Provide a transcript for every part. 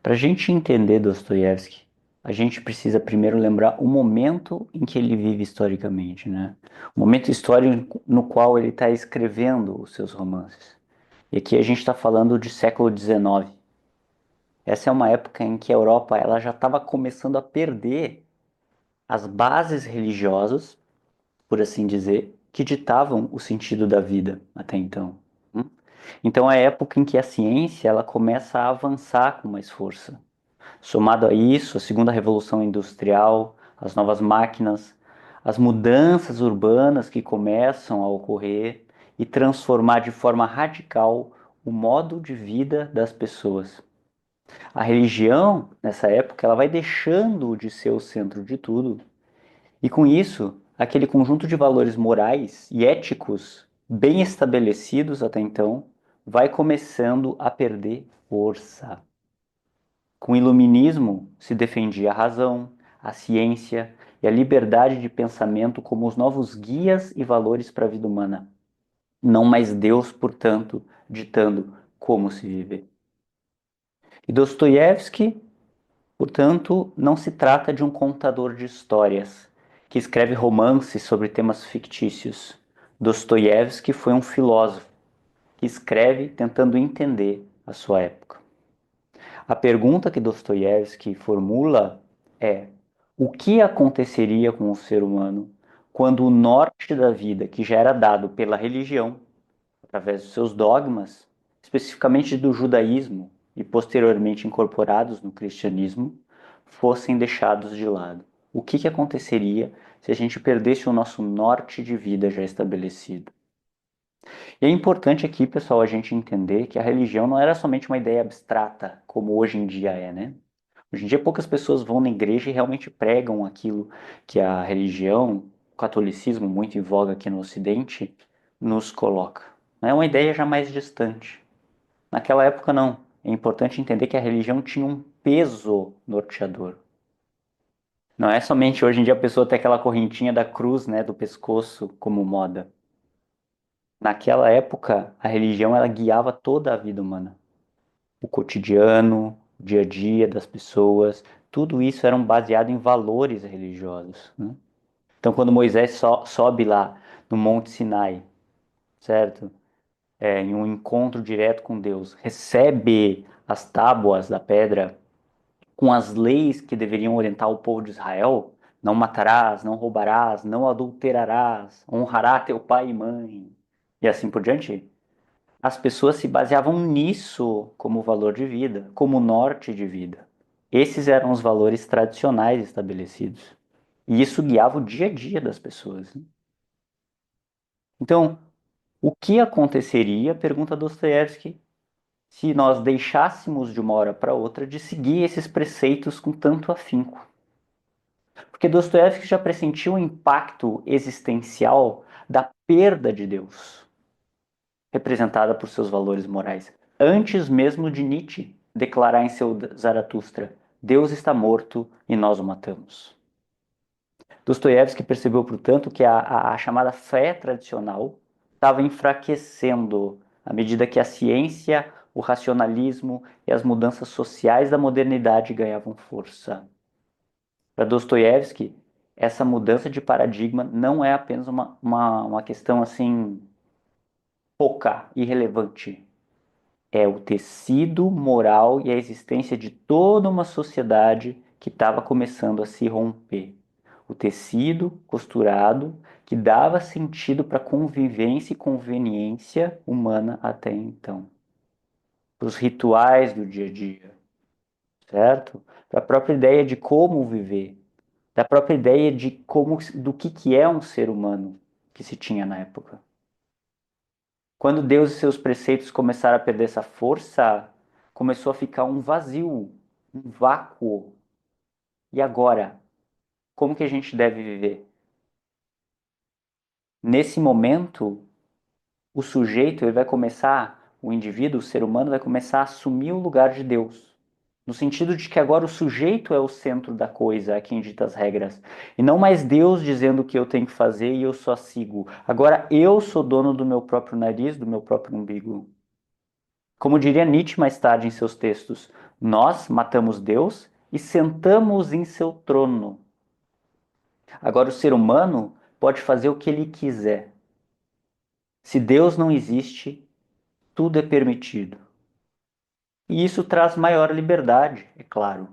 Para a gente entender Dostoiévski, a gente precisa primeiro lembrar o momento em que ele vive historicamente, né? O momento histórico no qual ele está escrevendo os seus romances. E aqui a gente está falando de século XIX. Essa é uma época em que a Europa ela já estava começando a perder as bases religiosas, por assim dizer, que ditavam o sentido da vida até então. Hum? Então é a época em que a ciência ela começa a avançar com mais força. Somado a isso, a segunda revolução industrial, as novas máquinas, as mudanças urbanas que começam a ocorrer e transformar de forma radical o modo de vida das pessoas. A religião, nessa época, ela vai deixando de ser o centro de tudo, e com isso, aquele conjunto de valores morais e éticos bem estabelecidos até então vai começando a perder força. Com o iluminismo se defendia a razão, a ciência e a liberdade de pensamento como os novos guias e valores para a vida humana. Não mais Deus, portanto, ditando como se viver. E Dostoiévski, portanto, não se trata de um contador de histórias que escreve romances sobre temas fictícios. Dostoiévski foi um filósofo que escreve tentando entender a sua época. A pergunta que Dostoiévski formula é: o que aconteceria com o ser humano quando o norte da vida, que já era dado pela religião, através dos seus dogmas, especificamente do judaísmo e posteriormente incorporados no cristianismo, fossem deixados de lado? O que aconteceria se a gente perdesse o nosso norte de vida já estabelecido? E é importante aqui, pessoal, a gente entender que a religião não era somente uma ideia abstrata, como hoje em dia é, né? Hoje em dia poucas pessoas vão na igreja e realmente pregam aquilo que a religião, o catolicismo, muito em voga aqui no Ocidente, nos coloca. É uma ideia já mais distante. Naquela época, não. É importante entender que a religião tinha um peso norteador. Não é somente hoje em dia a pessoa ter aquela correntinha da cruz, né, do pescoço como moda. Naquela época, a religião ela guiava toda a vida humana. O cotidiano, o dia a dia das pessoas, tudo isso era baseado em valores religiosos, né? Então, quando Moisés sobe lá no Monte Sinai, certo? Em um encontro direto com Deus, recebe as tábuas da pedra com as leis que deveriam orientar o povo de Israel: não matarás, não roubarás, não adulterarás, honrará teu pai e mãe, e assim por diante. As pessoas se baseavam nisso como valor de vida, como norte de vida. Esses eram os valores tradicionais estabelecidos. E isso guiava o dia a dia das pessoas, né? Então, o que aconteceria, pergunta Dostoiévski, se nós deixássemos de uma hora para outra de seguir esses preceitos com tanto afinco? Porque Dostoiévski já pressentiu o impacto existencial da perda de Deus, representada por seus valores morais, antes mesmo de Nietzsche declarar em seu Zaratustra: Deus está morto e nós o matamos. Dostoiévski percebeu, portanto, que a chamada fé tradicional estava enfraquecendo à medida que a ciência, o racionalismo e as mudanças sociais da modernidade ganhavam força. Para Dostoiévski, essa mudança de paradigma não é apenas uma questão assim pouca, irrelevante. É o tecido moral e a existência de toda uma sociedade que estava começando a se romper. O tecido costurado que dava sentido para a convivência e conveniência humana até então. Para os rituais do dia a dia, certo? Para a própria ideia de como viver, da própria ideia de como, do que é um ser humano que se tinha na época. Quando Deus e seus preceitos começaram a perder essa força, começou a ficar um vazio, um vácuo. E agora? Como que a gente deve viver? Nesse momento, o sujeito ele vai começar, o indivíduo, o ser humano, vai começar a assumir o lugar de Deus. No sentido de que agora o sujeito é o centro da coisa, é quem dita as regras. E não mais Deus dizendo o que eu tenho que fazer e eu só sigo. Agora eu sou dono do meu próprio nariz, do meu próprio umbigo. Como diria Nietzsche mais tarde em seus textos, Nós matamos Deus e sentamos em seu trono. Agora, o ser humano pode fazer o que ele quiser. Se Deus não existe, tudo é permitido. E isso traz maior liberdade, é claro,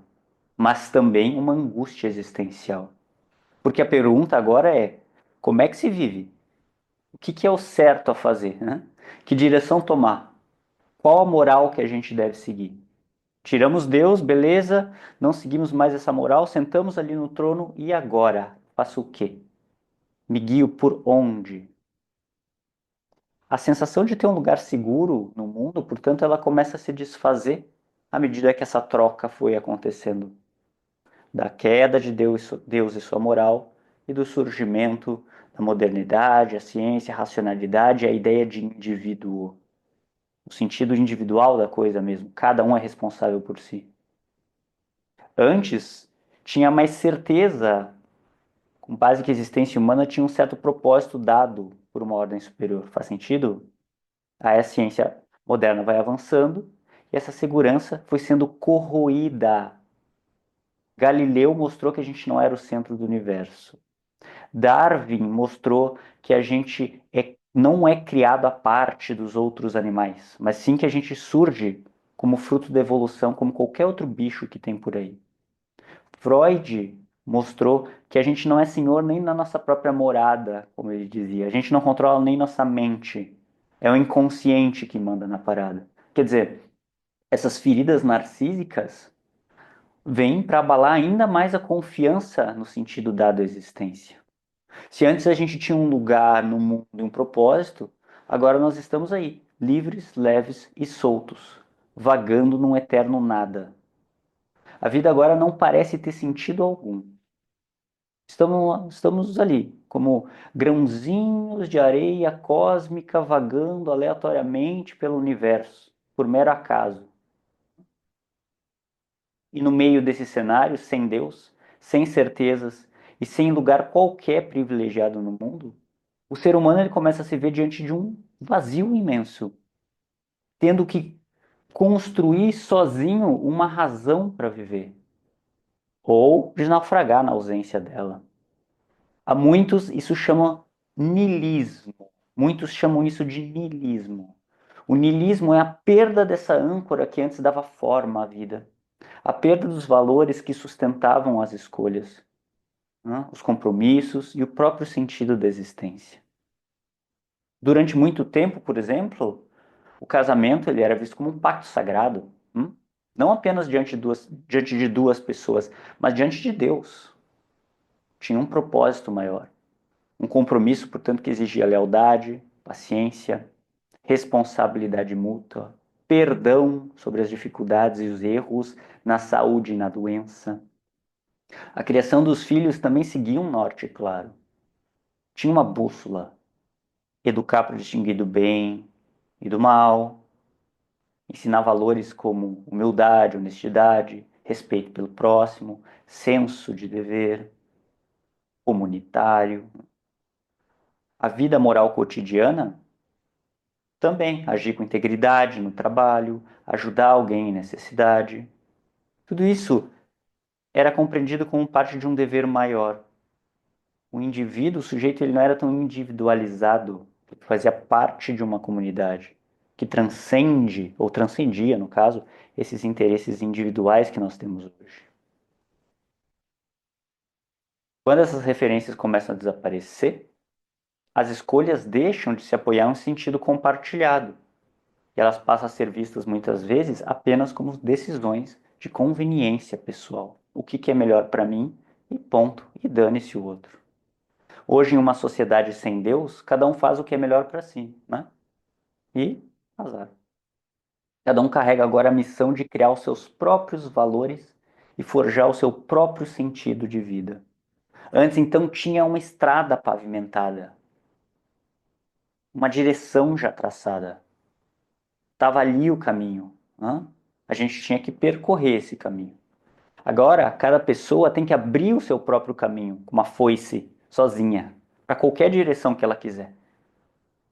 mas também uma angústia existencial. Porque a pergunta agora é: como é que se vive? O que é o certo a fazer, né? Que direção tomar? Qual a moral que a gente deve seguir? Tiramos Deus, beleza, não seguimos mais essa moral, sentamos ali no trono e agora? Faço o quê? Me guio por onde? A sensação de ter um lugar seguro no mundo, portanto, ela começa a se desfazer à medida que essa troca foi acontecendo. Da queda de Deus e sua moral e do surgimento da modernidade, a ciência, a racionalidade, a ideia de indivíduo, o sentido individual da coisa mesmo. Cada um é responsável por si. Antes, tinha mais certeza, com base que a existência humana tinha um certo propósito dado por uma ordem superior. Faz sentido? Aí a ciência moderna vai avançando e essa segurança foi sendo corroída. Galileu mostrou que a gente não era o centro do universo. Darwin mostrou que a gente não é criado à parte dos outros animais, mas sim que a gente surge como fruto da evolução, como qualquer outro bicho que tem por aí. Freud mostrou que a gente não é senhor nem na nossa própria morada, como ele dizia. A gente não controla nem nossa mente. É o inconsciente que manda na parada. Quer dizer, essas feridas narcísicas vêm para abalar ainda mais a confiança no sentido dado à existência. Se antes a gente tinha um lugar no mundo e um propósito, agora nós estamos aí, livres, leves e soltos, vagando num eterno nada. A vida agora não parece ter sentido algum. Estamos ali, como grãozinhos de areia cósmica vagando aleatoriamente pelo universo, por mero acaso. E no meio desse cenário, sem Deus, sem certezas e sem lugar qualquer privilegiado no mundo, o ser humano ele começa a se ver diante de um vazio imenso, tendo que construir sozinho uma razão para viver, ou de naufragar na ausência dela. A muitos isso chama niilismo. Muitos chamam isso de niilismo. O niilismo é a perda dessa âncora que antes dava forma à vida, a perda dos valores que sustentavam as escolhas, né? Os compromissos e o próprio sentido da existência. Durante muito tempo, por exemplo, o casamento ele era visto como um pacto sagrado, não apenas diante de duas pessoas, mas diante de Deus. Tinha um propósito maior. Um compromisso, portanto, que exigia lealdade, paciência, responsabilidade mútua, perdão sobre as dificuldades e os erros na saúde e na doença. A criação dos filhos também seguia um norte, claro. Tinha uma bússola: educar para distinguir do bem e do mal, ensinar valores como humildade, honestidade, respeito pelo próximo, senso de dever, comunitário. A vida moral cotidiana também, agir com integridade no trabalho, ajudar alguém em necessidade. Tudo isso era compreendido como parte de um dever maior. O indivíduo, o sujeito, ele não era tão individualizado, ele fazia parte de uma comunidade que transcende, ou transcendia, no caso, esses interesses individuais que nós temos hoje. Quando essas referências começam a desaparecer, as escolhas deixam de se apoiar em um sentido compartilhado. E elas passam a ser vistas muitas vezes apenas como decisões de conveniência pessoal. O que é melhor para mim e ponto, e dane-se o outro. Hoje, em uma sociedade sem Deus, cada um faz o que é melhor para si, né? E azar. Cada um carrega agora a missão de criar os seus próprios valores e forjar o seu próprio sentido de vida. Antes, então, tinha uma estrada pavimentada, uma direção já traçada. Estava ali o caminho, né? A gente tinha que percorrer esse caminho. Agora, cada pessoa tem que abrir o seu próprio caminho, com uma foice, sozinha, para qualquer direção que ela quiser.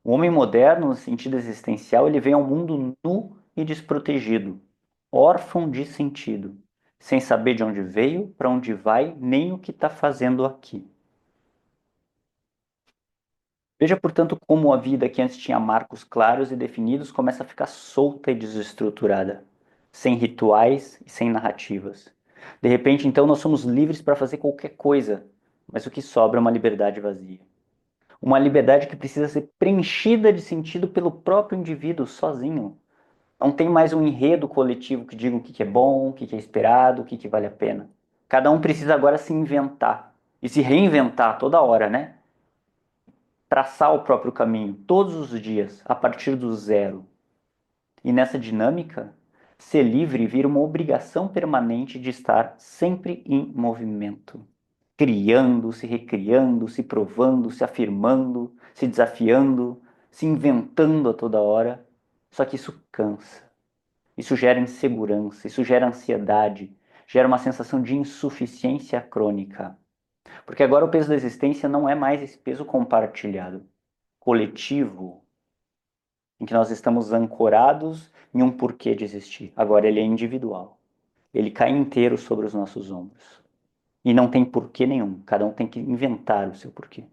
O homem moderno, no sentido existencial, ele vem ao mundo nu e desprotegido. órfão de sentido, sem saber de onde veio, para onde vai, nem o que está fazendo aqui. Veja, portanto, como a vida que antes tinha marcos claros e definidos começa a ficar solta e desestruturada, sem rituais e sem narrativas. De repente, então, nós somos livres para fazer qualquer coisa, mas o que sobra é uma liberdade vazia. Uma liberdade que precisa ser preenchida de sentido pelo próprio indivíduo sozinho. Não tem mais um enredo coletivo que diga o que é bom, o que é esperado, o que vale a pena. Cada um precisa agora se inventar e se reinventar toda hora, né? Traçar o próprio caminho todos os dias, a partir do zero. E nessa dinâmica, ser livre vira uma obrigação permanente de estar sempre em movimento, criando, se recriando, se provando, se afirmando, se desafiando, se inventando a toda hora. Só que isso cansa, isso gera insegurança, isso gera ansiedade, gera uma sensação de insuficiência crônica. Porque agora o peso da existência não é mais esse peso compartilhado, coletivo, em que nós estamos ancorados em um porquê de existir. Agora ele é individual. Ele cai inteiro sobre os nossos ombros. E não tem porquê nenhum. Cada um tem que inventar o seu porquê.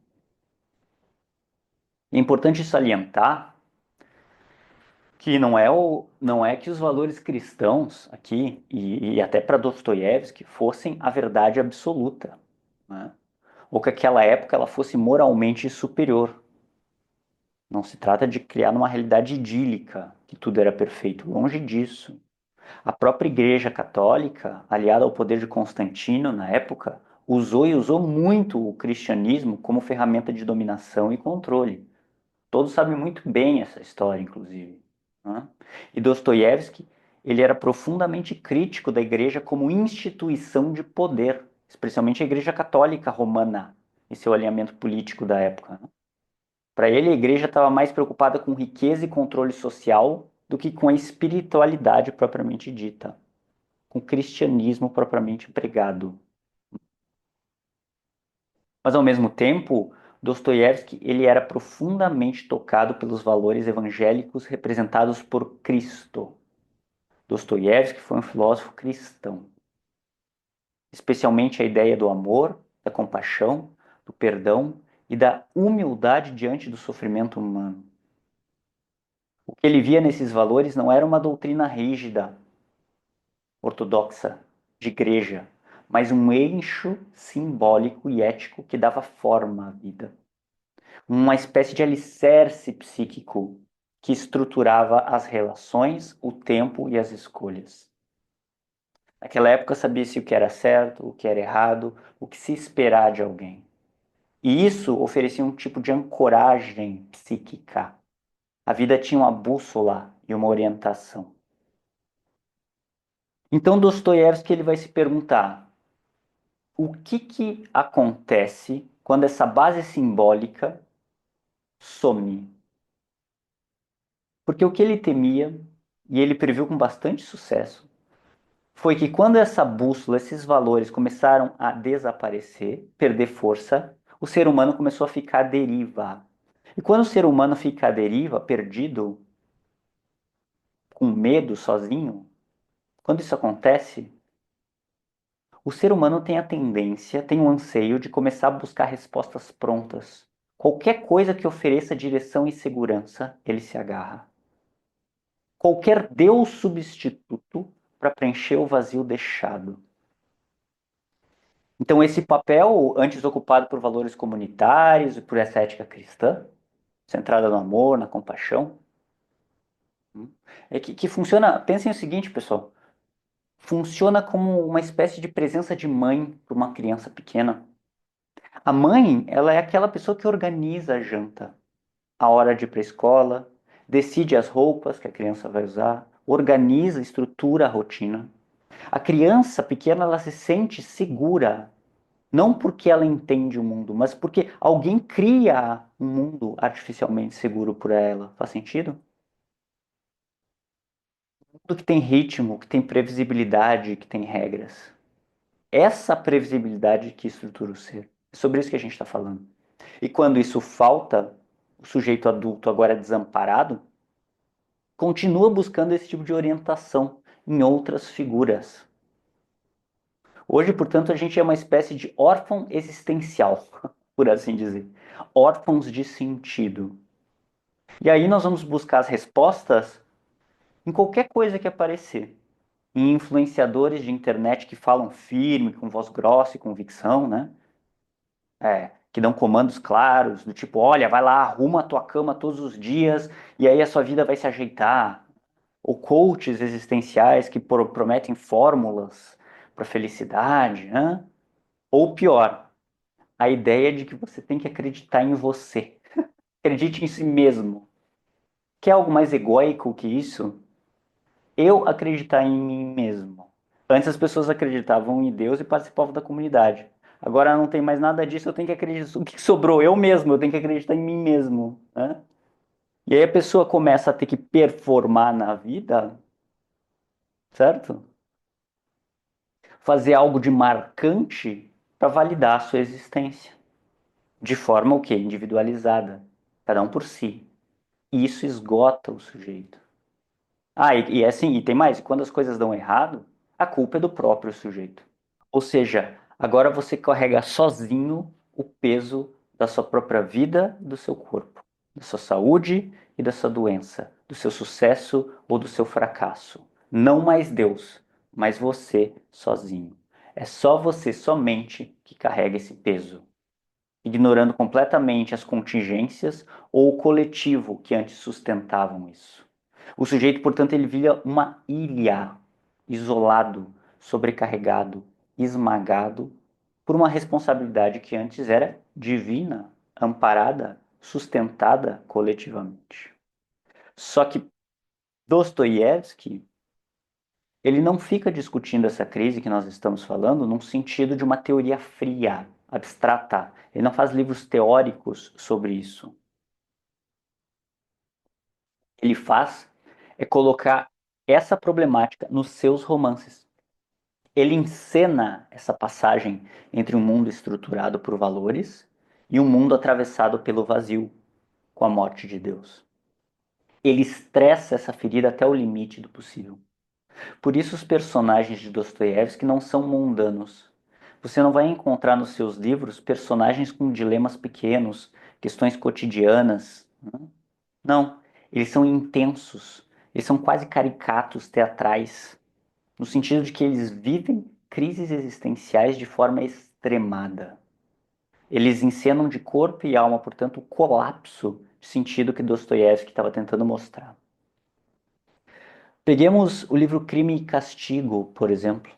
É importante salientar que não é que os valores cristãos aqui, e até para Dostoiévski, fossem a verdade absoluta, né? Ou que aquela época ela fosse moralmente superior. Não se trata de criar uma realidade idílica, que tudo era perfeito. Longe disso. A própria Igreja Católica, aliada ao poder de Constantino na época, usou muito o cristianismo como ferramenta de dominação e controle. Todos sabem muito bem essa história, inclusive, né? E Dostoiévski, ele era profundamente crítico da Igreja como instituição de poder, especialmente a Igreja Católica Romana e seu alinhamento político da época, né? Para ele, a Igreja estava mais preocupada com riqueza e controle social do que com a espiritualidade propriamente dita, com o cristianismo propriamente pregado. Mas ao mesmo tempo, Dostoiévski ele era profundamente tocado pelos valores evangélicos representados por Cristo. Dostoiévski foi um filósofo cristão, especialmente a ideia do amor, da compaixão, do perdão e da humildade diante do sofrimento humano. O que ele via nesses valores não era uma doutrina rígida, ortodoxa, de igreja, mas um eixo simbólico e ético que dava forma à vida. Uma espécie de alicerce psíquico que estruturava as relações, o tempo e as escolhas. Naquela época sabia-se o que era certo, o que era errado, o que se esperar de alguém. E isso oferecia um tipo de ancoragem psíquica. A vida tinha uma bússola e uma orientação. Então Dostoiévski ele vai se perguntar: o que acontece quando essa base simbólica some? Porque o que ele temia, e ele previu com bastante sucesso, foi que quando essa bússola, esses valores começaram a desaparecer, perder força, o ser humano começou a ficar à deriva. E quando o ser humano fica à deriva, perdido, com medo, sozinho, quando isso acontece, o ser humano tem a tendência, tem o anseio de começar a buscar respostas prontas. Qualquer coisa que ofereça direção e segurança, ele se agarra. Qualquer Deus substituto para preencher o vazio deixado. Então, esse papel, antes ocupado por valores comunitários e por essa ética cristã, centrada no amor, na compaixão, é que funciona. Pensem o seguinte, pessoal: funciona como uma espécie de presença de mãe para uma criança pequena. A mãe, ela é aquela pessoa que organiza a janta, a hora de ir para a escola, decide as roupas que a criança vai usar, organiza, estrutura a rotina. A criança pequena, ela se sente segura, não porque ela entende o mundo, mas porque alguém cria um mundo artificialmente seguro para ela. Faz sentido? Um mundo que tem ritmo, que tem previsibilidade, que tem regras. Essa previsibilidade que estrutura o ser. É sobre isso que a gente está falando. E quando isso falta, o sujeito adulto agora desamparado, continua buscando esse tipo de orientação em outras figuras. Hoje, portanto, a gente é uma espécie de órfão existencial, por assim dizer. Órfãos de sentido. E aí nós vamos buscar as respostas em qualquer coisa que aparecer. Em influenciadores de internet que falam firme, com voz grossa e convicção, né? Que dão comandos claros, do tipo, olha, vai lá, arruma a tua cama todos os dias e aí a sua vida vai se ajeitar. Ou coaches existenciais que prometem fórmulas para felicidade, né? Ou pior, a ideia de que você tem que acreditar em você. Acredite em si mesmo. Quer algo mais egóico que isso? Eu acreditar em mim mesmo. Antes as pessoas acreditavam em Deus e participavam da comunidade. Agora não tem mais nada disso, eu tenho que acreditar. O que sobrou? Eu mesmo, eu tenho que acreditar em mim mesmo, né? E aí a pessoa começa a ter que performar na vida, certo? Fazer algo de marcante para validar a sua existência. De forma o quê? Individualizada. Cada um por si. E isso esgota o sujeito. E é assim, e tem mais, quando as coisas dão errado, a culpa é do próprio sujeito. Ou seja, agora você carrega sozinho o peso da sua própria vida e do seu corpo, da sua saúde e da sua doença, do seu sucesso ou do seu fracasso. Não mais Deus, mas você sozinho. É só você somente que carrega esse peso, ignorando completamente as contingências ou o coletivo que antes sustentavam isso. O sujeito, portanto, ele vira uma ilha, isolado, sobrecarregado, esmagado por uma responsabilidade que antes era divina, amparada, sustentada coletivamente. Só que Dostoiévski, ele não fica discutindo essa crise que nós estamos falando num sentido de uma teoria fria, abstrata. Ele não faz livros teóricos sobre isso. Ele faz é colocar essa problemática nos seus romances. Ele encena essa passagem entre um mundo estruturado por valores e um mundo atravessado pelo vazio, com a morte de Deus. Ele estressa essa ferida até o limite do possível. Por isso os personagens de Dostoiévski não são mundanos. Você não vai encontrar nos seus livros personagens com dilemas pequenos, questões cotidianas. Não, eles são intensos, eles são quase caricatos, teatrais, no sentido de que eles vivem crises existenciais de forma extremada. Eles encenam de corpo e alma, portanto, o colapso de sentido que Dostoiévski estava tentando mostrar. Peguemos o livro Crime e Castigo, por exemplo.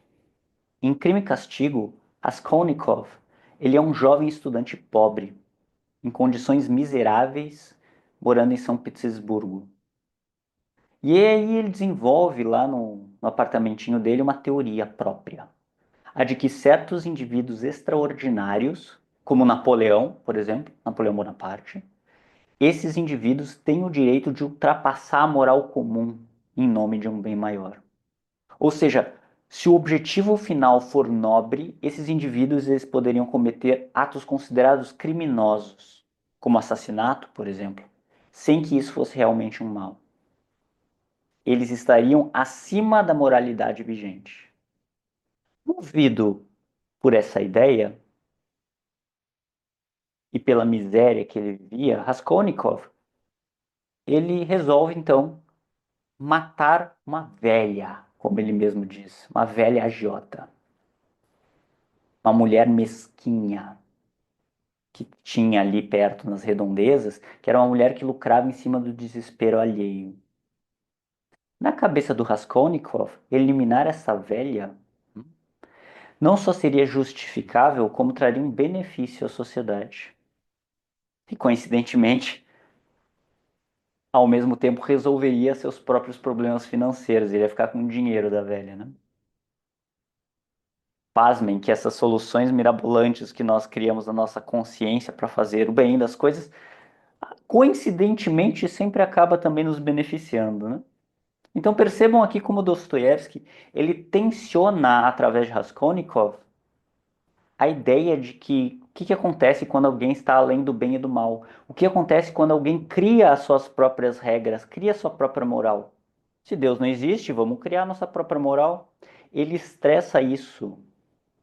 Em Crime e Castigo, Raskolnikov, ele é um jovem estudante pobre, em condições miseráveis, morando em São Petersburgo. E aí ele desenvolve lá no apartamentinho dele uma teoria própria. A de que certos indivíduos extraordinários, como Napoleão, por exemplo, Napoleão Bonaparte, esses indivíduos têm o direito de ultrapassar a moral comum em nome de um bem maior. Ou seja, se o objetivo final for nobre, esses indivíduos eles poderiam cometer atos considerados criminosos, como assassinato, por exemplo, sem que isso fosse realmente um mal. Eles estariam acima da moralidade vigente. Movido por essa ideia e pela miséria que ele vivia, Raskolnikov, ele resolve então matar uma velha, como ele mesmo diz, uma velha agiota, uma mulher mesquinha que tinha ali perto nas redondezas, que era uma mulher que lucrava em cima do desespero alheio. Na cabeça do Raskolnikov, eliminar essa velha não só seria justificável, como traria um benefício à sociedade. E coincidentemente, ao mesmo tempo resolveria seus próprios problemas financeiros. Ele ia ficar com o dinheiro da velha, né? Pasmem que essas soluções mirabolantes que nós criamos na nossa consciência para fazer o bem das coisas, coincidentemente sempre acaba também nos beneficiando, né? Então percebam aqui como Dostoiévski, ele tensiona através de Raskolnikov a ideia de que o que acontece quando alguém está além do bem e do mal? O que acontece quando alguém cria as suas próprias regras, cria a sua própria moral? Se Deus não existe, vamos criar nossa própria moral. Ele estressa isso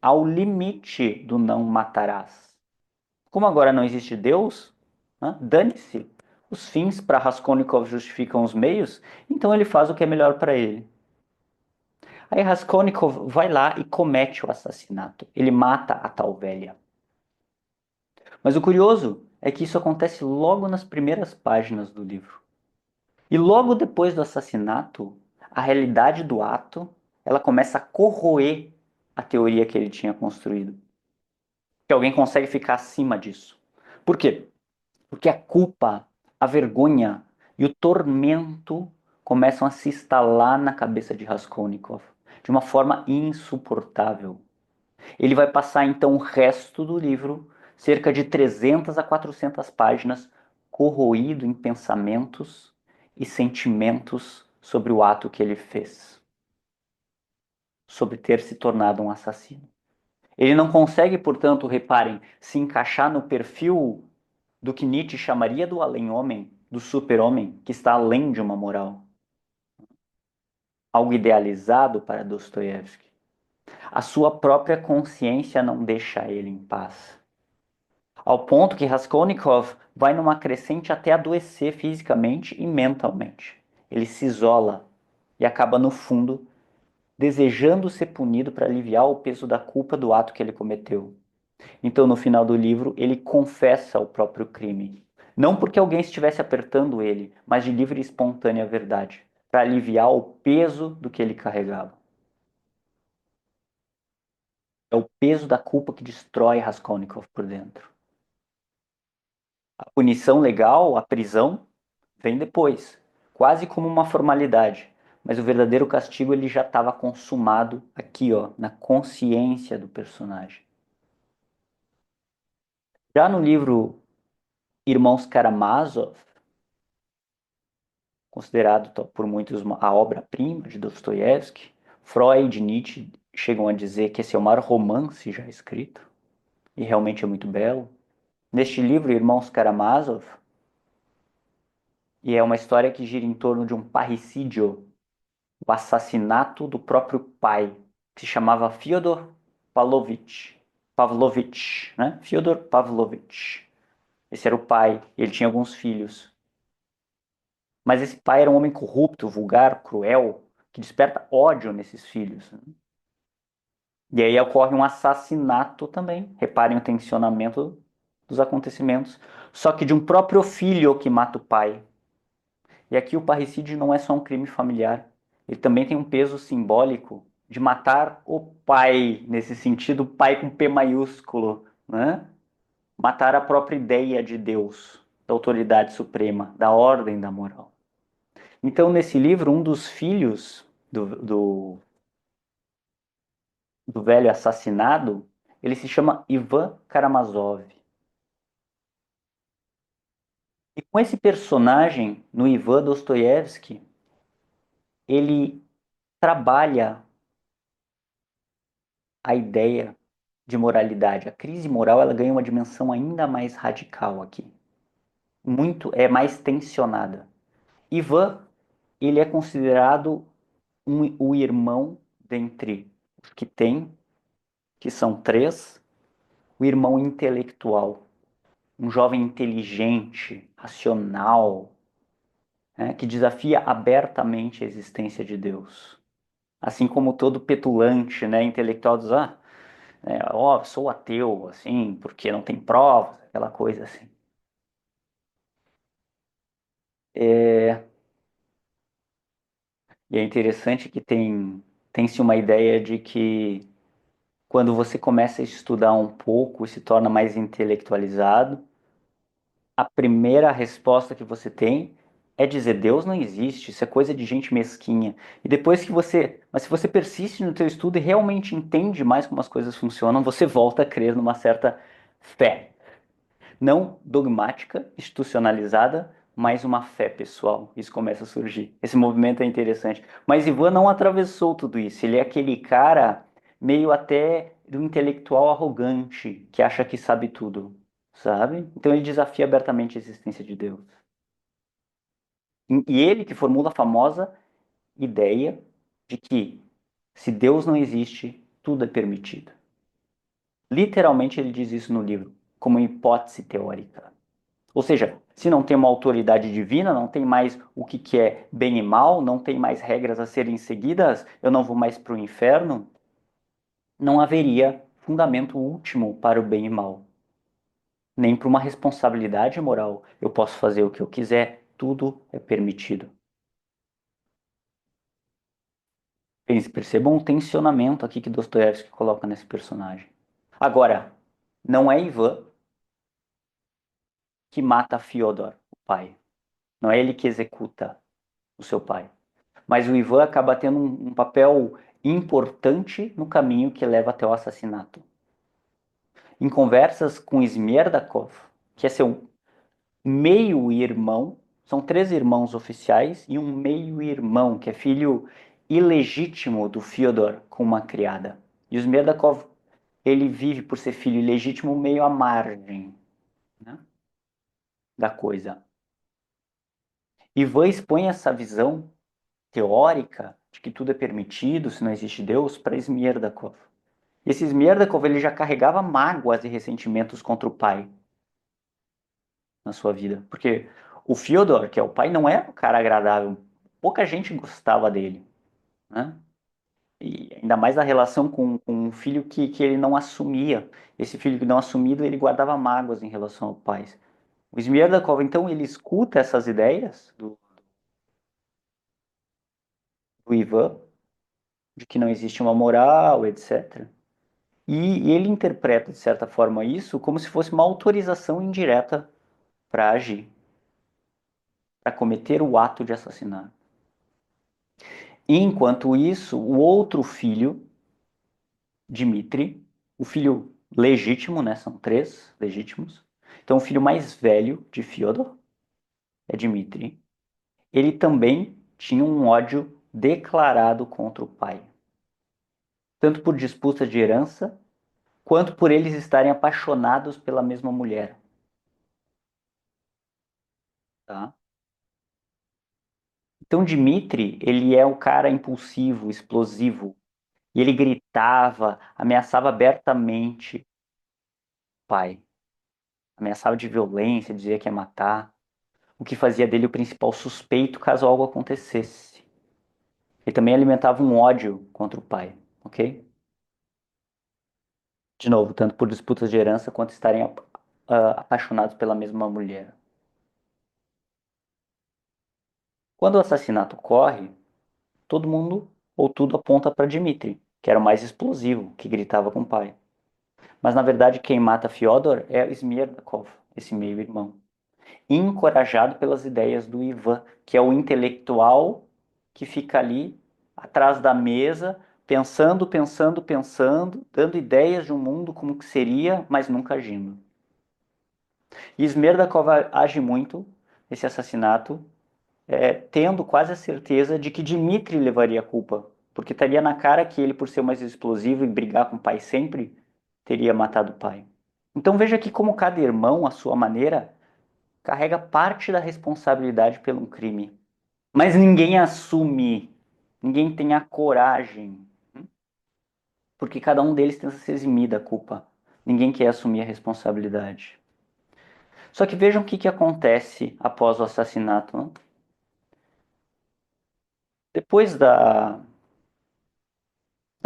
ao limite do não matarás. Como agora não existe Deus, né, dane-se. Os fins para Raskolnikov justificam os meios, então ele faz o que é melhor para ele. Aí Raskolnikov vai lá e comete o assassinato. Ele mata a tal velha. Mas o curioso é que isso acontece logo nas primeiras páginas do livro. E logo depois do assassinato, a realidade do ato, ela começa a corroer a teoria que ele tinha construído. Que alguém consegue ficar acima disso. Por quê? Porque a culpa, a vergonha e o tormento começam a se instalar na cabeça de Raskolnikov de uma forma insuportável. Ele vai passar então o resto do livro, cerca de 300 a 400 páginas, corroído em pensamentos e sentimentos sobre o ato que ele fez, sobre ter se tornado um assassino. Ele não consegue, portanto, reparem, se encaixar no perfil do que Nietzsche chamaria do além-homem, do super-homem, que está além de uma moral. Algo idealizado para Dostoiévski. A sua própria consciência não deixa ele em paz. Ao ponto que Raskolnikov vai numa crescente até adoecer fisicamente e mentalmente. Ele se isola e acaba, no fundo, desejando ser punido para aliviar o peso da culpa do ato que ele cometeu. Então, no final do livro, ele confessa o próprio crime. Não porque alguém estivesse apertando ele, mas de livre e espontânea verdade, para aliviar o peso do que ele carregava. É o peso da culpa que destrói Raskolnikov por dentro. A punição legal, a prisão, vem depois, quase como uma formalidade. Mas o verdadeiro castigo ele já estava consumado aqui, ó, na consciência do personagem. Já no livro Irmãos Karamazov, considerado por muitos a obra-prima de Dostoiévski, Freud e Nietzsche chegam a dizer que esse é o maior romance já escrito, e realmente é muito belo. Neste livro, Irmãos Karamazov, e é uma história que gira em torno de um parricídio, o assassinato do próprio pai, que se chamava Fyodor Pavlovich, né? Fyodor Pavlovich. Esse era o pai, e ele tinha alguns filhos. Mas esse pai era um homem corrupto, vulgar, cruel, que desperta ódio nesses filhos. E aí ocorre um assassinato também. Reparem o tensionamento dos acontecimentos. Só que de um próprio filho que mata o pai. E aqui o parricídio não é só um crime familiar. Ele também tem um peso simbólico de matar o pai, nesse sentido, pai com P maiúsculo, né? Matar a própria ideia de Deus, da autoridade suprema, da ordem da moral. Então, nesse livro, um dos filhos do velho assassinado, ele se chama Ivan Karamazov. E com esse personagem, no Ivan Dostoiévski, ele trabalha a ideia de moralidade. A crise moral ela ganha uma dimensão ainda mais radical aqui. Muito mais tensionada. Ivan, ele é considerado o irmão dentre os que tem, que são três, o irmão intelectual, um jovem inteligente, racional, né, que desafia abertamente a existência de Deus. Assim como todo petulante, né, intelectual diz, sou ateu, assim, porque não tem provas, aquela coisa assim. É, e é interessante que tem-se uma ideia de que quando você começa a estudar um pouco e se torna mais intelectualizado, a primeira resposta que você tem é dizer Deus não existe, isso é coisa de gente mesquinha. E depois que mas se você persiste no teu estudo e realmente entende mais como as coisas funcionam, você volta a crer numa certa fé, não dogmática, institucionalizada, mas uma fé pessoal. Isso começa a surgir. Esse movimento é interessante. Mas Ivan não atravessou tudo isso. Ele é aquele cara meio até do intelectual arrogante que acha que sabe tudo, sabe? Então ele desafia abertamente a existência de Deus. E ele que formula a famosa ideia de que se Deus não existe, tudo é permitido. Literalmente ele diz isso no livro, como hipótese teórica. Ou seja, se não tem uma autoridade divina, não tem mais o que é bem e mal, não tem mais regras a serem seguidas, eu não vou mais para o inferno, não haveria fundamento último para o bem e mal, nem para uma responsabilidade moral. Eu posso fazer o que eu quiser, tudo é permitido. Percebam o tensionamento aqui que Dostoiévski coloca nesse personagem. Agora, não é Ivan que mata Fyodor, o pai. Não é ele que executa o seu pai. Mas o Ivan acaba tendo um papel importante no caminho que leva até o assassinato. Em conversas com Smerdyakov, que é seu meio-irmão, são três irmãos oficiais e um meio-irmão, que é filho ilegítimo do Fyodor com uma criada. E o Smerdyakov, ele vive, por ser filho ilegítimo, meio à margem, né, da coisa. Ivan expõe essa visão teórica de que tudo é permitido se não existe Deus para Smerdyakov. E esse Smerdyakov, ele já carregava mágoas e ressentimentos contra o pai na sua vida. Porque o Fyodor, que é o pai, não era um cara agradável. Pouca gente gostava dele, né? E ainda mais a relação com um filho que ele não assumia. Esse filho que não assumido, ele guardava mágoas em relação ao pai. O Smerdyakov, então, ele escuta essas ideias do Ivan, de que não existe uma moral, etc. E ele interpreta, de certa forma, isso como se fosse uma autorização indireta para agir, para cometer o ato de assassinar. Enquanto isso, o outro filho, Dmitri, o filho legítimo, né? São três legítimos. Então, o filho mais velho de Fyodor é Dmitri. Ele também tinha um ódio declarado contra o pai, tanto por disputa de herança, quanto por eles estarem apaixonados pela mesma mulher. Tá? Então, Dmitri, ele é um cara impulsivo, explosivo, e ele gritava, ameaçava abertamente o pai. Ameaçava de violência, dizia que ia matar, o que fazia dele o principal suspeito caso algo acontecesse. Ele também alimentava um ódio contra o pai, ok? De novo, tanto por disputas de herança quanto estarem apaixonados pela mesma mulher. Quando o assassinato ocorre, todo mundo ou tudo aponta para Dmitri, que era o mais explosivo, que gritava com o pai. Mas na verdade quem mata Fyodor é Smerdyakov, esse meio-irmão, encorajado pelas ideias do Ivan, que é o intelectual que fica ali atrás da mesa, pensando, pensando, pensando, dando ideias de um mundo como que seria, mas nunca agindo. E Smerdyakov age muito esse assassinato, tendo quase a certeza de que Dmitri levaria a culpa, porque estaria na cara que ele, por ser mais explosivo e brigar com o pai sempre, teria matado o pai. Então veja que como cada irmão, à sua maneira, carrega parte da responsabilidade pelo crime. Mas ninguém assume, ninguém tem a coragem, porque cada um deles tenta se eximir da culpa. Ninguém quer assumir a responsabilidade. Só que vejam o que acontece após o assassinato. Não? Depois da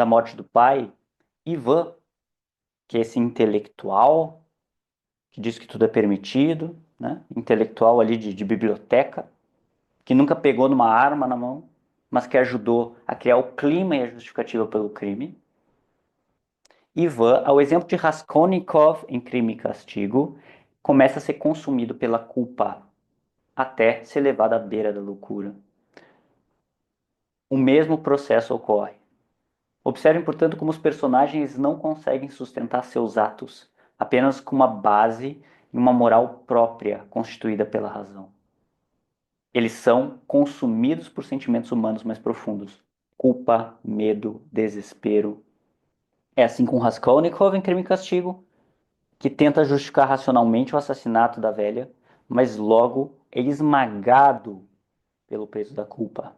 morte do pai, Ivan, que é esse intelectual, que diz que tudo é permitido, né? Intelectual ali de biblioteca, que nunca pegou numa arma na mão, mas que ajudou a criar o clima e a justificativa pelo crime. Ivan, ao exemplo de Raskolnikov em Crime e Castigo, começa a ser consumido pela culpa até ser levado à beira da loucura. O mesmo processo ocorre. Observem, portanto, como os personagens não conseguem sustentar seus atos apenas com uma base e uma moral própria constituída pela razão. Eles são consumidos por sentimentos humanos mais profundos. Culpa, medo, desespero. É assim com Raskolnikov em Crime e Castigo, que tenta justificar racionalmente o assassinato da velha, mas logo é esmagado pelo peso da culpa.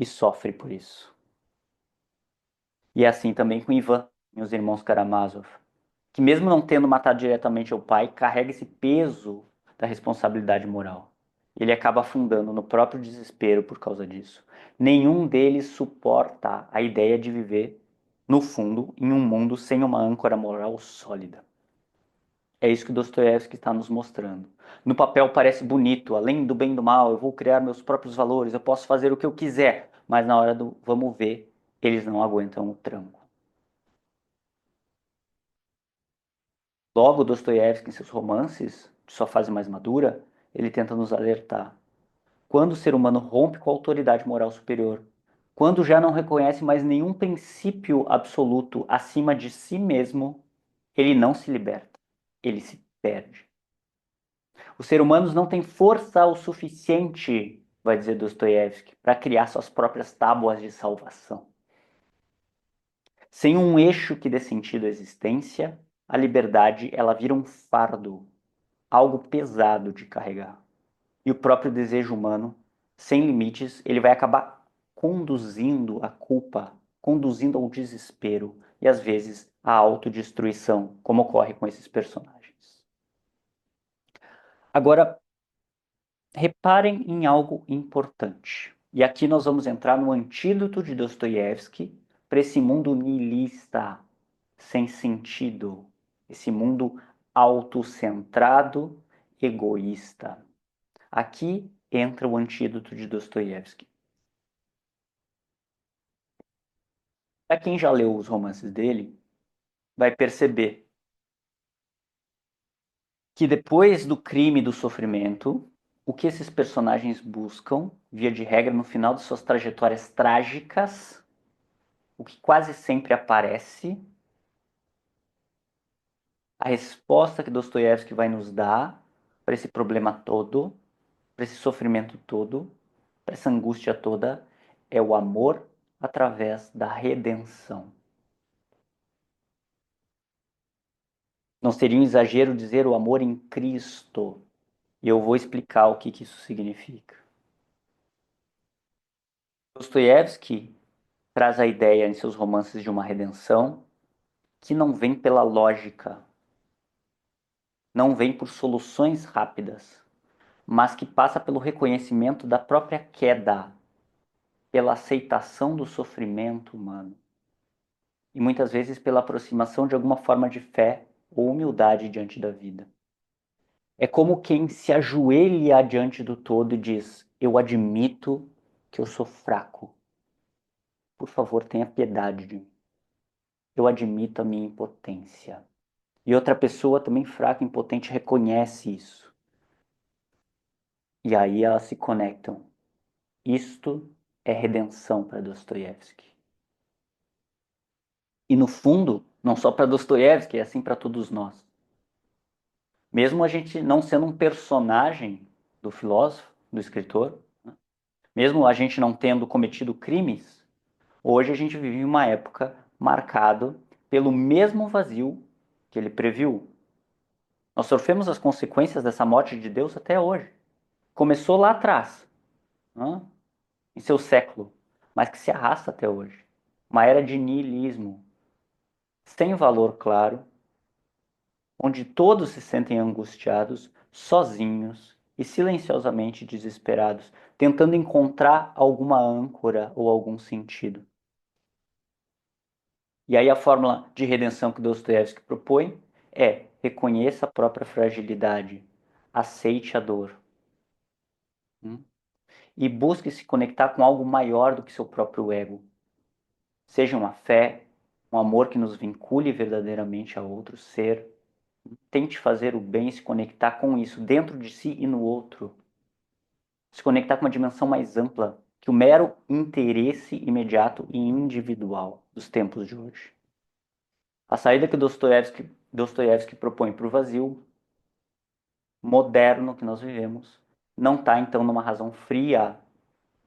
e sofre por isso. E é assim também com Ivan e os irmãos Karamazov, que mesmo não tendo matado diretamente o pai, carrega esse peso da responsabilidade moral. Ele acaba afundando no próprio desespero por causa disso. Nenhum deles suporta a ideia de viver, no fundo, em um mundo sem uma âncora moral sólida. É isso que Dostoiévski está nos mostrando. No papel parece bonito, além do bem e do mal, eu vou criar meus próprios valores, eu posso fazer o que eu quiser, mas na hora do vamos ver, eles não aguentam o tranco. Logo, Dostoiévski, em seus romances, de sua fase mais madura, ele tenta nos alertar. Quando o ser humano rompe com a autoridade moral superior, quando já não reconhece mais nenhum princípio absoluto acima de si mesmo, ele não se liberta, ele se perde. Os seres humanos não têm força o suficiente, vai dizer Dostoiévski, para criar suas próprias tábuas de salvação. Sem um eixo que dê sentido à existência, a liberdade ela vira um fardo, algo pesado de carregar. E o próprio desejo humano, sem limites, ele vai acabar conduzindo a culpa, conduzindo ao desespero e às vezes à autodestruição, como ocorre com esses personagens. Agora, reparem em algo importante. E aqui nós vamos entrar no antídoto de Dostoiévski para esse mundo nihilista, sem sentido, esse mundo autocentrado, egoísta. Aqui entra o antídoto de Dostoiévski. Para quem já leu os romances dele, vai perceber que depois do crime e do sofrimento, o que esses personagens buscam, via de regra, no final de suas trajetórias trágicas, o que quase sempre aparece, a resposta que Dostoiévski vai nos dar para esse problema todo, para esse sofrimento todo, para essa angústia toda, é o amor através da redenção. Não seria um exagero dizer o amor em Cristo. E eu vou explicar o que isso significa. Dostoiévski traz a ideia em seus romances de uma redenção que não vem pela lógica, não vem por soluções rápidas, mas que passa pelo reconhecimento da própria queda, pela aceitação do sofrimento humano e muitas vezes pela aproximação de alguma forma de fé ou humildade diante da vida. É como quem se ajoelha diante do todo e diz: eu admito que eu sou fraco. Por favor, tenha piedade de mim. Eu admito a minha impotência. E outra pessoa também fraca, impotente, reconhece isso. E aí elas se conectam. Isto é redenção para Dostoiévski. E no fundo, não só para Dostoiévski, é assim para todos nós. Mesmo a gente não sendo um personagem do filósofo, do escritor, né? Mesmo a gente não tendo cometido crimes, hoje a gente vive uma época marcada pelo mesmo vazio que ele previu. Nós sofremos as consequências dessa morte de Deus até hoje. Começou lá atrás, né? Em seu século, mas que se arrasta até hoje. Uma era de niilismo, sem valor claro, onde todos se sentem angustiados, sozinhos e silenciosamente desesperados, tentando encontrar alguma âncora ou algum sentido. E aí a fórmula de redenção que Dostoiévski propõe é: reconheça a própria fragilidade, aceite a dor, e busque se conectar com algo maior do que seu próprio ego. Seja uma fé, um amor que nos vincule verdadeiramente a outro ser. Tente fazer o bem e se conectar com isso, dentro de si e no outro. Se conectar com uma dimensão mais ampla que o mero interesse imediato e individual dos tempos de hoje. A saída que Dostoiévski propõe para o vazio moderno que nós vivemos não está, então, numa razão fria,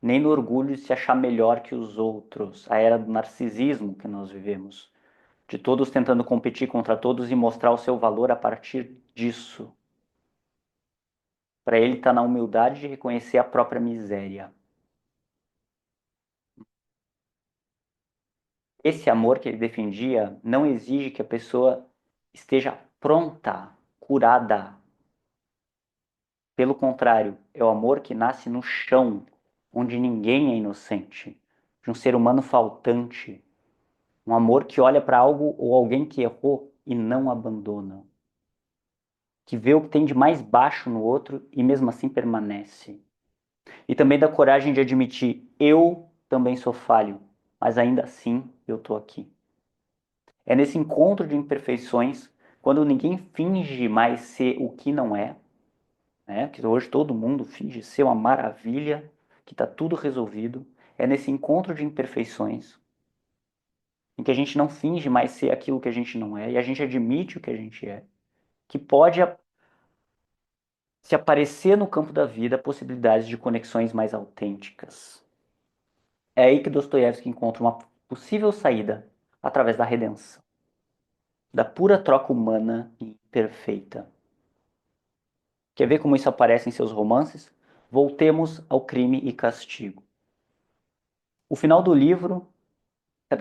nem no orgulho de se achar melhor que os outros, a era do narcisismo que nós vivemos, de todos tentando competir contra todos e mostrar o seu valor a partir disso. Para ele está na humildade de reconhecer a própria miséria. Esse amor que ele defendia não exige que a pessoa esteja pronta, curada. Pelo contrário, é o amor que nasce no chão, onde ninguém é inocente, de um ser humano faltante. Um amor que olha para algo ou alguém que errou e não abandona. Que vê o que tem de mais baixo no outro e mesmo assim permanece. E também dá coragem de admitir: eu também sou falho, mas ainda assim eu estou aqui. É nesse encontro de imperfeições, quando ninguém finge mais ser o que não é, né? Que hoje todo mundo finge ser uma maravilha, que está tudo resolvido. É nesse encontro de imperfeições, em que a gente não finge mais ser aquilo que a gente não é, e a gente admite o que a gente é, que pode se aparecer no campo da vida possibilidades de conexões mais autênticas. É aí que Dostoiévski encontra uma possível saída através da redenção, da pura troca humana e perfeita. Quer ver como isso aparece em seus romances? Voltemos ao Crime e Castigo. O final do livro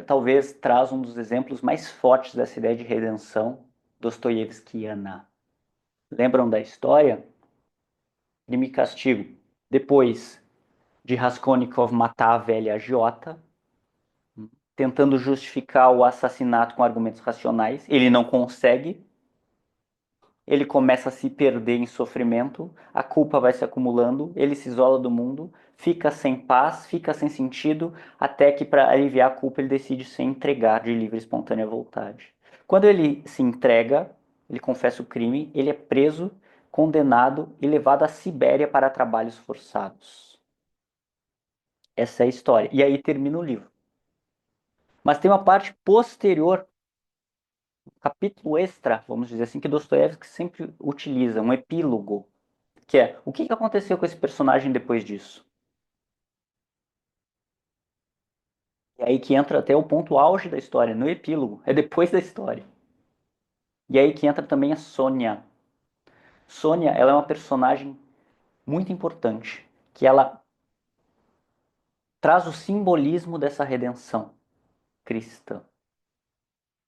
talvez traz um dos exemplos mais fortes dessa ideia de redenção dostoiévskiana. Lembram da história? Crime e Castigo. Depois de Raskolnikov matar a velha agiota, tentando justificar o assassinato com argumentos racionais, ele não consegue, ele começa a se perder em sofrimento, a culpa vai se acumulando, ele se isola do mundo, fica sem paz, fica sem sentido, até que para aliviar a culpa ele decide se entregar de livre e espontânea vontade. Quando ele se entrega, ele confessa o crime, ele é preso, condenado e levado à Sibéria para trabalhos forçados. Essa é a história. E aí termina o livro. Mas tem uma parte posterior, um capítulo extra, vamos dizer assim, que Dostoiévski sempre utiliza, um epílogo, que é o que aconteceu com esse personagem depois disso. E aí que entra até o ponto auge da história, no epílogo, é depois da história. E aí que entra também a Sônia. Sônia, ela é uma personagem muito importante, que ela traz o simbolismo dessa redenção cristã.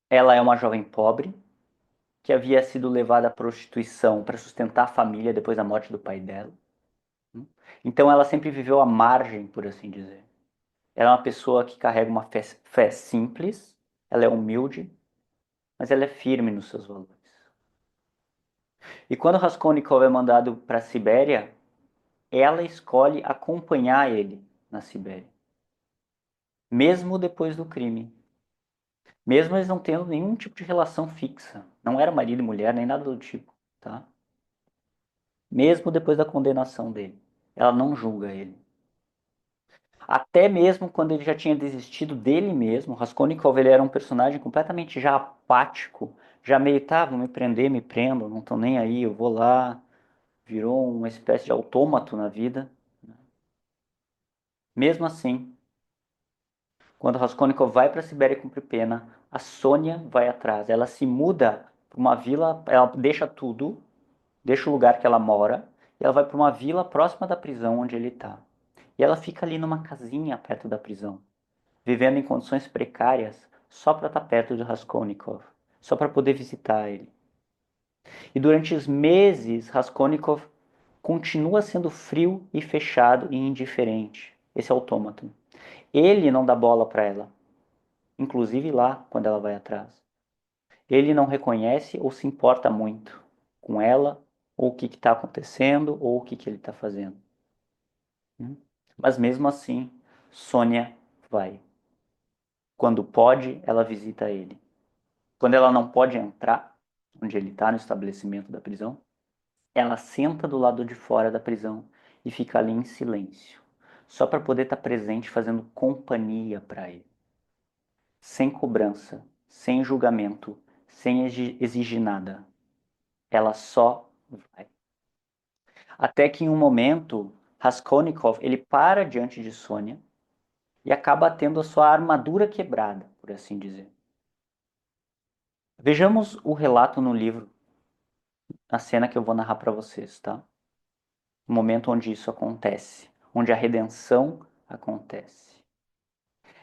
Ela é uma jovem pobre, que havia sido levada à prostituição para sustentar a família depois da morte do pai dela. Então ela sempre viveu à margem, por assim dizer. Ela é uma pessoa que carrega uma fé simples, ela é humilde, mas ela é firme nos seus valores. E quando Raskolnikov é mandado para a Sibéria, ela escolhe acompanhar ele na Sibéria, mesmo depois do crime. Mesmo eles não tendo nenhum tipo de relação fixa. Não era marido e mulher, nem nada do tipo, tá? Mesmo depois da condenação dele. Ela não julga ele. Até mesmo quando ele já tinha desistido dele mesmo, Raskolnikov ele era um personagem completamente já apático, já meio, tá, vão me prender, me prendam, não estão nem aí, eu vou lá. Virou uma espécie de autômato na vida. Mesmo assim, quando Raskolnikov vai para a Sibéria cumprir pena, a Sônia vai atrás. Ela se muda para uma vila, ela deixa tudo, deixa o lugar que ela mora, e ela vai para uma vila próxima da prisão onde ele está. E ela fica ali numa casinha perto da prisão, vivendo em condições precárias, só para estar perto de Raskolnikov, só para poder visitar ele. E durante os meses, Raskolnikov continua sendo frio e fechado e indiferente. Esse autômato. Ele não dá bola para ela, inclusive lá quando ela vai atrás. Ele não reconhece ou se importa muito com ela, ou o que está acontecendo, ou o que ele está fazendo. Mas mesmo assim, Sônia vai. Quando pode, ela visita ele. Quando ela não pode entrar, onde ele está, no estabelecimento da prisão, ela senta do lado de fora da prisão e fica ali em silêncio, só para poder estar presente fazendo companhia para ele. Sem cobrança, sem julgamento, sem exigir nada. Ela só vai. Até que em um momento, Raskolnikov ele para diante de Sônia e acaba tendo a sua armadura quebrada, por assim dizer. Vejamos o relato no livro, a cena que eu vou narrar para vocês, tá? O momento onde isso acontece, onde a redenção acontece.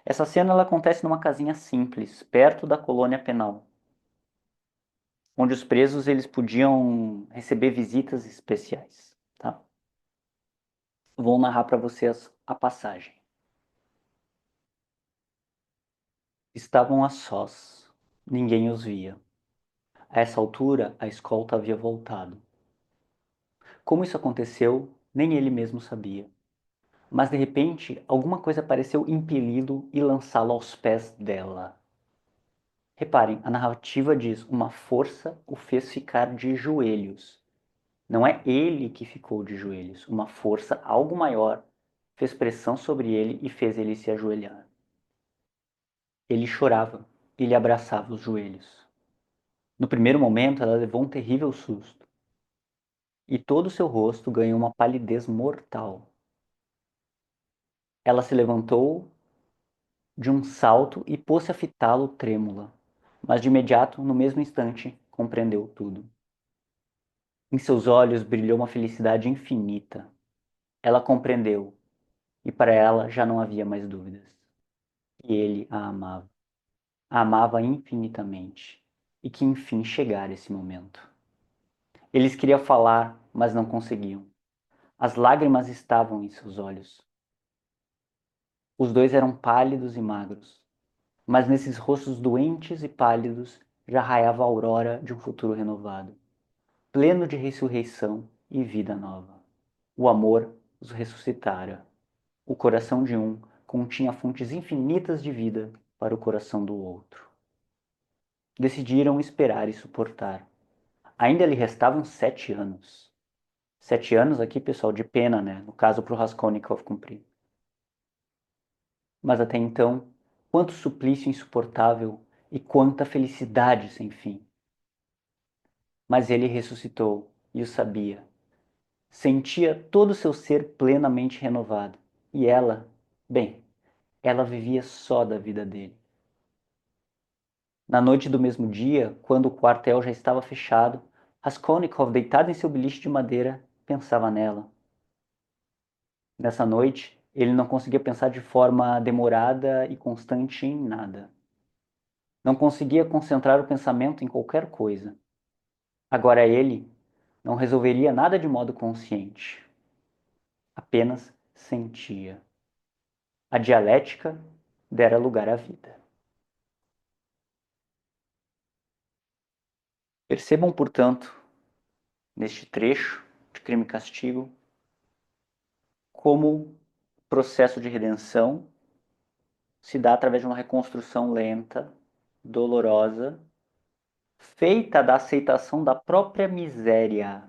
Essa cena ela acontece numa casinha simples, perto da colônia penal, onde os presos eles podiam receber visitas especiais, tá? Vou narrar para vocês a passagem. Estavam a sós. Ninguém os via. A essa altura, a escolta havia voltado. Como isso aconteceu, nem ele mesmo sabia. Mas de repente, alguma coisa pareceu impeli-lo e lançá-lo aos pés dela. Reparem, a narrativa diz: uma força o fez ficar de joelhos. Não é ele que ficou de joelhos. Uma força, algo maior, fez pressão sobre ele e fez ele se ajoelhar. Ele chorava e lhe abraçava os joelhos. No primeiro momento, ela levou um terrível susto, e todo o seu rosto ganhou uma palidez mortal. Ela se levantou de um salto e pôs-se a fitá-lo trêmula, mas de imediato, no mesmo instante, compreendeu tudo. Em seus olhos brilhou uma felicidade infinita. Ela compreendeu, e para ela já não havia mais dúvidas. E ele a amava. A amava infinitamente, e que enfim chegara esse momento. Eles queriam falar, mas não conseguiam. As lágrimas estavam em seus olhos. Os dois eram pálidos e magros, mas nesses rostos doentes e pálidos já raiava a aurora de um futuro renovado, pleno de ressurreição e vida nova. O amor os ressuscitara. O coração de um continha fontes infinitas de vida para o coração do outro. Decidiram esperar e suportar. Ainda lhe restavam 7 anos. 7 anos aqui, pessoal, de pena, né? No caso, para o Raskolnikov cumprir. Mas até então, quanto suplício insuportável e quanta felicidade sem fim. Mas ele ressuscitou e o sabia. Sentia todo o seu ser plenamente renovado. E ela, bem, ela vivia só da vida dele. Na noite do mesmo dia, quando o quartel já estava fechado, Raskolnikov, deitado em seu beliche de madeira, pensava nela. Nessa noite, ele não conseguia pensar de forma demorada e constante em nada. Não conseguia concentrar o pensamento em qualquer coisa. Agora ele não resolveria nada de modo consciente. Apenas sentia. A dialética dera lugar à vida. Percebam, portanto, neste trecho de Crime e Castigo, como o processo de redenção se dá através de uma reconstrução lenta, dolorosa, feita da aceitação da própria miséria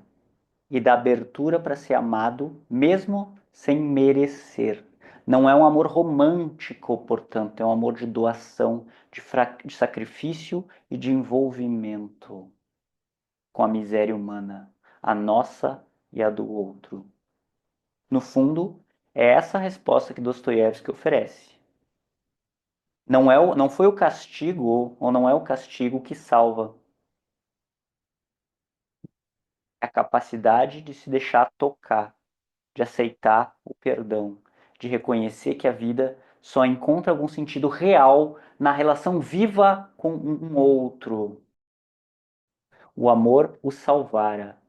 e da abertura para ser amado, mesmo sem merecer. Não é um amor romântico, portanto, é um amor de doação, de sacrifício e de envolvimento com a miséria humana, a nossa e a do outro. No fundo, é essa a resposta que Dostoiévski oferece. Não foi o castigo, ou não é o castigo que salva. É a capacidade de se deixar tocar, de aceitar o perdão, de reconhecer que a vida só encontra algum sentido real na relação viva com um outro. O amor o salvara.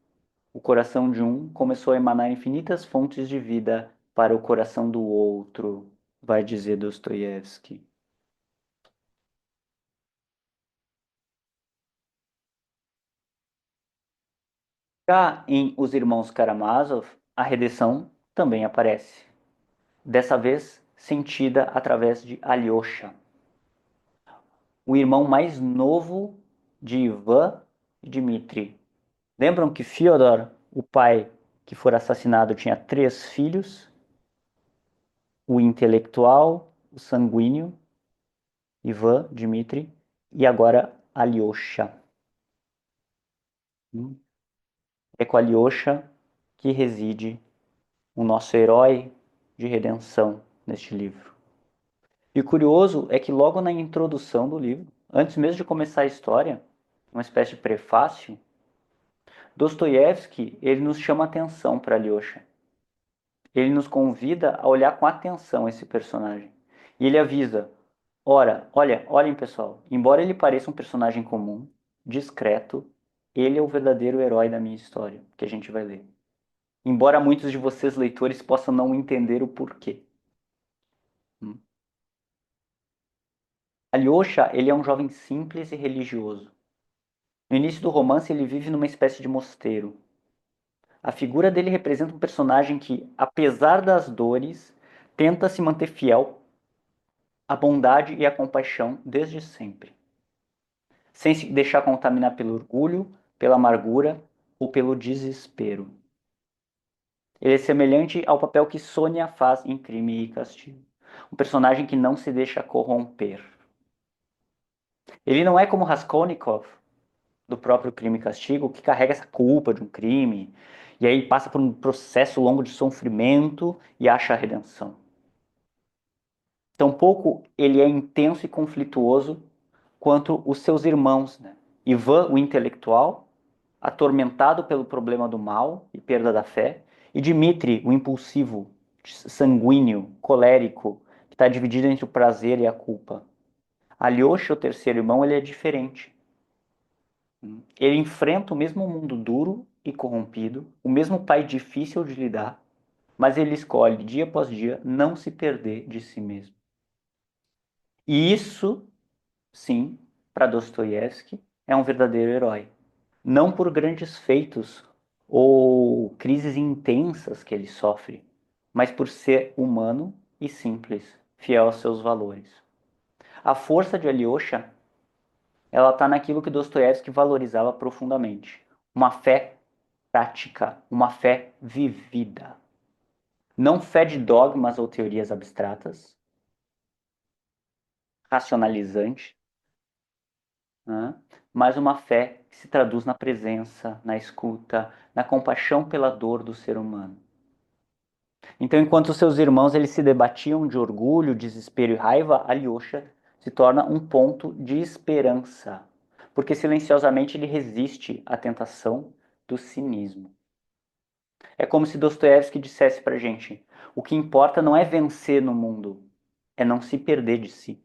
O coração de um começou a emanar infinitas fontes de vida para o coração do outro, vai dizer Dostoiévski. Já em Os Irmãos Karamazov, a redenção também aparece. Dessa vez sentida através de Alyosha, o irmão mais novo de Ivan e Dmitri. Lembram que Fyodor, o pai que for assassinado, tinha 3 filhos? O intelectual, o sanguíneo, Ivan, Dmitri, e agora Alyosha. É com Alyosha que reside o nosso herói de redenção neste livro. E o curioso é que logo na introdução do livro, antes mesmo de começar a história, uma espécie de prefácio, Dostoiévski ele nos chama atenção para Alyosha. Ele nos convida a olhar com atenção esse personagem. E ele avisa: Ora, olhem pessoal, embora ele pareça um personagem comum, discreto, ele é o verdadeiro herói da minha história, que a gente vai ler. Embora muitos de vocês leitores possam não entender o porquê. Hum. Alyosha, ele é um jovem simples e religioso. No início do romance, ele vive numa espécie de mosteiro. A figura dele representa um personagem que, apesar das dores, tenta se manter fiel à bondade e à compaixão desde sempre, sem se deixar contaminar pelo orgulho, pela amargura ou pelo desespero. Ele é semelhante ao papel que Sônia faz em Crime e Castigo. Um personagem que não se deixa corromper. Ele não é como Raskolnikov, do próprio Crime e Castigo, que carrega essa culpa de um crime, e aí passa por um processo longo de sofrimento e acha a redenção. Tampouco ele é intenso e conflituoso quanto os seus irmãos, né? Ivan, o intelectual, atormentado pelo problema do mal e perda da fé, e Dmitri, o impulsivo, sanguíneo, colérico, que está dividido entre o prazer e a culpa. Alyosha, o terceiro irmão, ele é diferente. Ele enfrenta o mesmo mundo duro e corrompido, o mesmo pai difícil de lidar, mas ele escolhe, dia após dia, não se perder de si mesmo. E isso, sim, para Dostoiévski, é um verdadeiro herói. Não por grandes feitos ou crises intensas que ele sofre, mas por ser humano e simples, fiel aos seus valores. A força de Alyosha, ela está naquilo que Dostoiévski valorizava profundamente. Uma fé prática, uma fé vivida. Não fé de dogmas ou teorias abstratas, racionalizante, né? Mas uma fé que se traduz na presença, na escuta, na compaixão pela dor do ser humano. Então, enquanto seus irmãos eles se debatiam de orgulho, desespero e raiva, Alyosha se torna um ponto de esperança, porque silenciosamente ele resiste à tentação do cinismo. É como se Dostoiévski dissesse pra gente: o que importa não é vencer no mundo, é não se perder de si.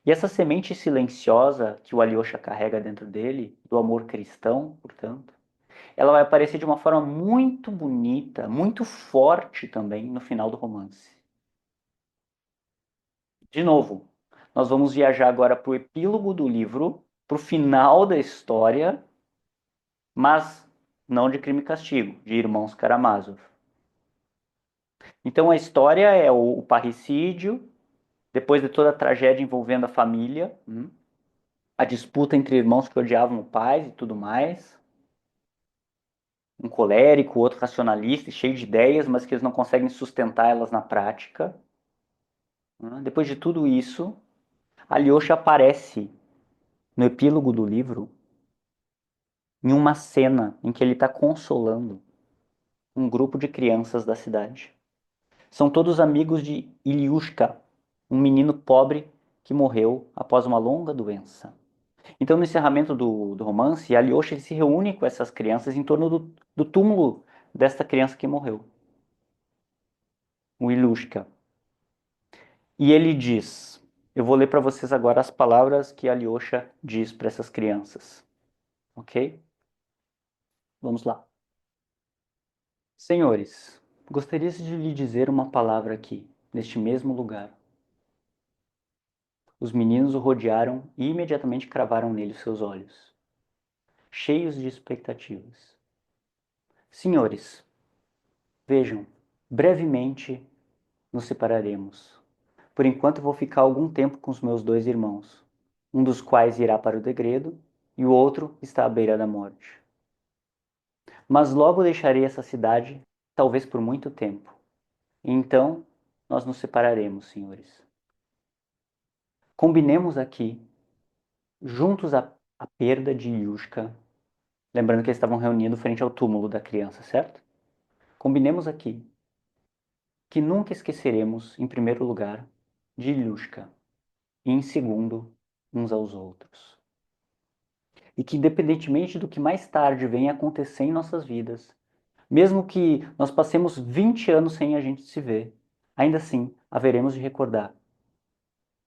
E essa semente silenciosa que o Alyosha carrega dentro dele, do amor cristão, portanto, ela vai aparecer de uma forma muito bonita, muito forte também no final do romance. De novo, nós vamos viajar agora para o epílogo do livro, para o final da história, mas não de Crime e Castigo, de Irmãos Karamazov. Então a história é o parricídio, depois de toda a tragédia envolvendo a família, a disputa entre irmãos que odiavam o pai e tudo mais, um colérico, outro racionalista, cheio de ideias, mas que eles não conseguem sustentar elas na prática. Depois de tudo isso, Alyosha aparece no epílogo do livro em uma cena em que ele está consolando um grupo de crianças da cidade. São todos amigos de Ilyushka, um menino pobre que morreu após uma longa doença. Então, no encerramento do romance, Alyosha ele se reúne com essas crianças em torno do túmulo desta criança que morreu, o Ilyushka. E ele diz: eu vou ler para vocês agora as palavras que Alyosha diz para essas crianças, ok? Vamos lá. Senhores, gostaria de lhe dizer uma palavra aqui, neste mesmo lugar. Os meninos o rodearam e imediatamente cravaram nele seus olhos, cheios de expectativas. Senhores, vejam, brevemente nos separaremos. Por enquanto vou ficar algum tempo com os meus dois irmãos, um dos quais irá para o degredo e o outro está à beira da morte. Mas logo deixarei essa cidade, talvez por muito tempo. E então nós nos separaremos, senhores. Combinemos aqui, juntos a perda de Yushka, lembrando que eles estavam reunidos frente ao túmulo da criança, certo? Combinemos aqui que nunca esqueceremos, em primeiro lugar, de Yushka e, em segundo, uns aos outros. E que, independentemente do que mais tarde venha acontecer em nossas vidas, mesmo que nós passemos 20 anos sem a gente se ver, ainda assim haveremos de recordar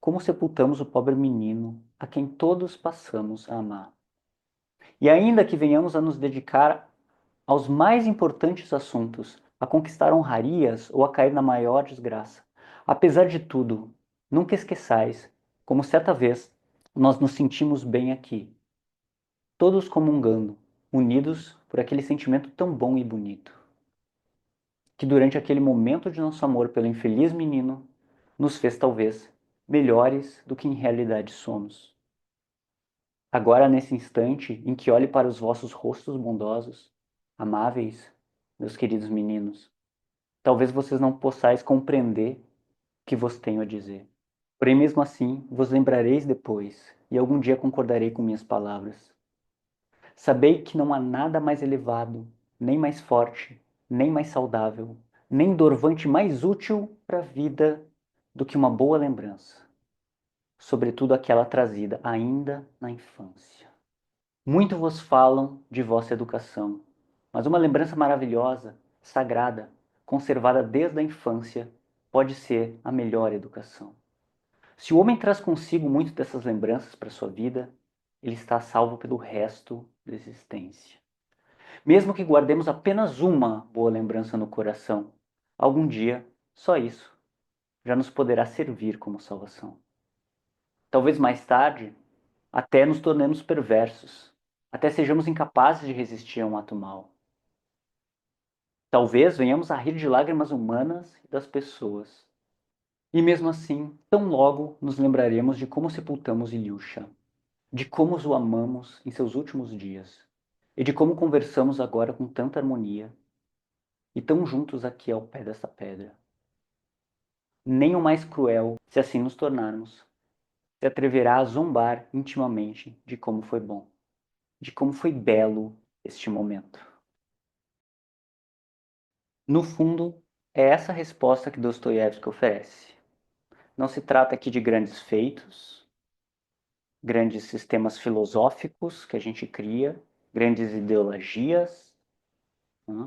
como sepultamos o pobre menino a quem todos passamos a amar. E ainda que venhamos a nos dedicar aos mais importantes assuntos, a conquistar honrarias ou a cair na maior desgraça, apesar de tudo, nunca esqueçais como certa vez nós nos sentimos bem aqui, todos comungando, unidos por aquele sentimento tão bom e bonito, que durante aquele momento de nosso amor pelo infeliz menino, nos fez talvez melhores do que em realidade somos. Agora, nesse instante em que olhe para os vossos rostos bondosos, amáveis, meus queridos meninos, talvez vocês não possais compreender o que vos tenho a dizer. Porém, mesmo assim, vos lembrareis depois, e algum dia concordarei com minhas palavras. Sabei que não há nada mais elevado, nem mais forte, nem mais saudável, nem dorvante mais útil para a vida do que uma boa lembrança, sobretudo aquela trazida ainda na infância. Muito vos falam de vossa educação, mas uma lembrança maravilhosa, sagrada, conservada desde a infância, pode ser a melhor educação. Se o homem traz consigo muito dessas lembranças para sua vida, ele está salvo pelo resto da existência. Mesmo que guardemos apenas uma boa lembrança no coração, algum dia, só isso, já nos poderá servir como salvação. Talvez mais tarde, até nos tornemos perversos, até sejamos incapazes de resistir a um ato mau. Talvez venhamos a rir de lágrimas humanas e das pessoas. E mesmo assim, tão logo nos lembraremos de como sepultamos Ilyusha, de como o amamos em seus últimos dias, e de como conversamos agora com tanta harmonia, e tão juntos aqui ao pé dessa pedra. Nem o mais cruel, se assim nos tornarmos, se atreverá a zombar intimamente de como foi bom, de como foi belo este momento. No fundo, é essa resposta que Dostoiévski oferece. Não se trata aqui de grandes feitos, grandes sistemas filosóficos que a gente cria, grandes ideologias,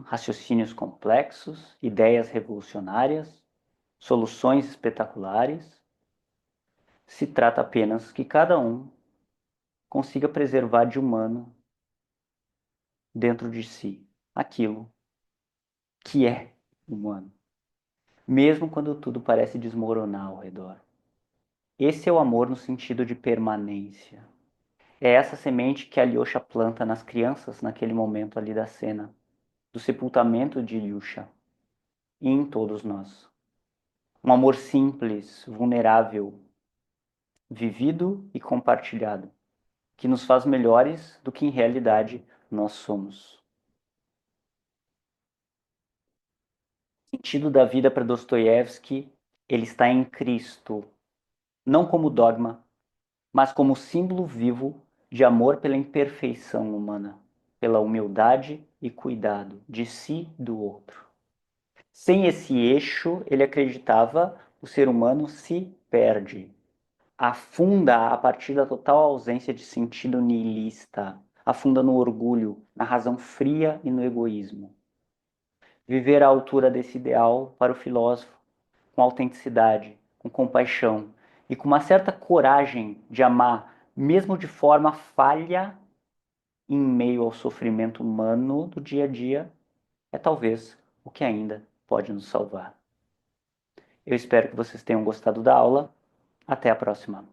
raciocínios complexos, ideias revolucionárias, soluções espetaculares. Se trata apenas que cada um consiga preservar de humano dentro de si aquilo que é humano, mesmo quando tudo parece desmoronar ao redor. Esse é o amor no sentido de permanência. É essa semente que Alyosha planta nas crianças naquele momento ali da cena, do sepultamento de Ilyusha, e em todos nós. Um amor simples, vulnerável, vivido e compartilhado, que nos faz melhores do que em realidade nós somos. O sentido da vida para Dostoiévski, ele está em Cristo, não como dogma, mas como símbolo vivo de amor pela imperfeição humana, pela humildade e cuidado de si e do outro. Sem esse eixo, ele acreditava, o ser humano se perde, afunda a partir da total ausência de sentido nihilista, afunda no orgulho, na razão fria e no egoísmo. Viver à altura desse ideal para o filósofo, com autenticidade, com compaixão e com uma certa coragem de amar, mesmo de forma falha, em meio ao sofrimento humano do dia a dia, é talvez o que ainda pode nos salvar. Eu espero que vocês tenham gostado da aula. Até a próxima.